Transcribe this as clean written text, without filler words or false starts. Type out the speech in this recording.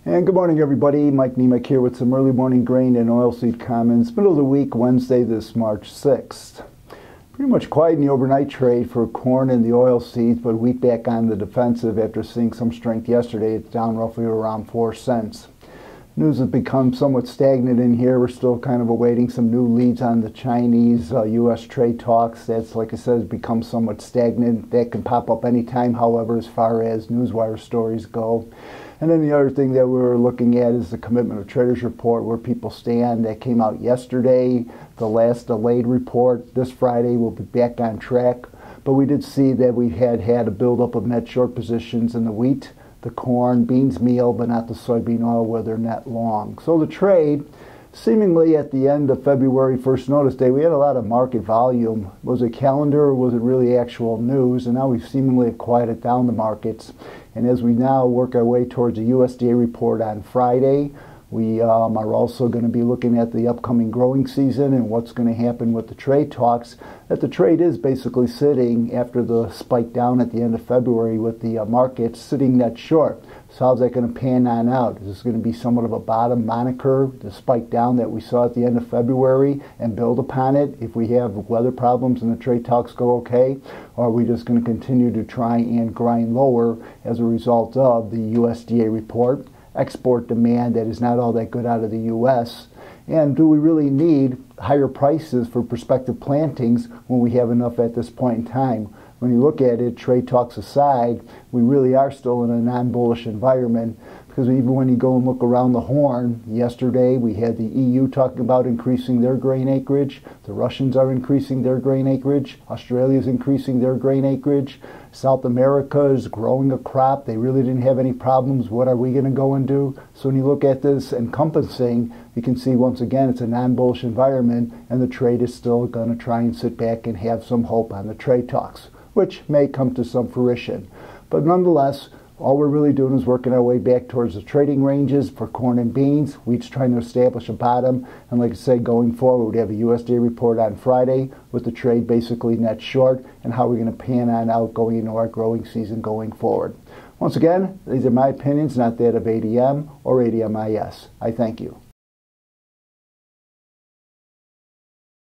And good morning, everybody. Mike Niemiec here with some early morning grain and oilseed comments. Middle of the week, Wednesday, this March 6th. Pretty much quiet in the overnight trade for corn and the oilseeds, but wheat back on the defensive after seeing some strength yesterday. It's down roughly around 4 cents. News has become somewhat stagnant in here. We're still kind of awaiting some new leads on the Chinese-U.S. trade talks. That's, like I said, has become somewhat stagnant. That can pop up anytime, however, as far as newswire stories go. And then the other thing that we're looking at is the Commitment of Traders report, where people stand. That came out yesterday, the last delayed report. This Friday we'll be back on track. But we did see that we had a buildup of net short positions in the wheat, the corn, beans, meal, but not the soybean oil where they're net long. So the trade, seemingly at the end of February, first notice day, we had a lot of market volume. Was it calendar or was it really actual news? And now we seemingly have quieted down the markets. And as we now work our way towards a USDA report on Friday, we are also going to be looking at the upcoming growing season and what's going to happen with the trade talks. That the trade is basically sitting after the spike down at the end of February with the market sitting net short. So how's that going to pan on out? Is this going to be somewhat of a bottom moniker, the spike down that we saw at the end of February, and build upon it if we have weather problems and the trade talks go okay? Or are we just going to continue to try and grind lower as a result of the USDA report? Export demand that is not all that good out of the U.S. And do we really need higher prices for prospective plantings when we have enough at this point in time? When you look at it, trade talks aside, we really are still in a non-bullish environment, because even when you go and look around the horn, yesterday we had the EU talking about increasing their grain acreage. The Russians are increasing their grain acreage. Australia is increasing their grain acreage. South America is growing a crop. They really didn't have any problems. What are we going to go and do? So when you look at this encompassing, you can see once again it's a non-bullish environment, and the trade is still going to try and sit back and have some hope on the trade talks, which may come to some fruition. But nonetheless, all we're really doing is working our way back towards the trading ranges for corn and beans. Wheat's trying to establish a bottom. And like I said, going forward, we have a USDA report on Friday with the trade basically net short and how we're going to pan on out going into our growing season going forward. Once again, these are my opinions, not that of ADM or ADMIS. I thank you.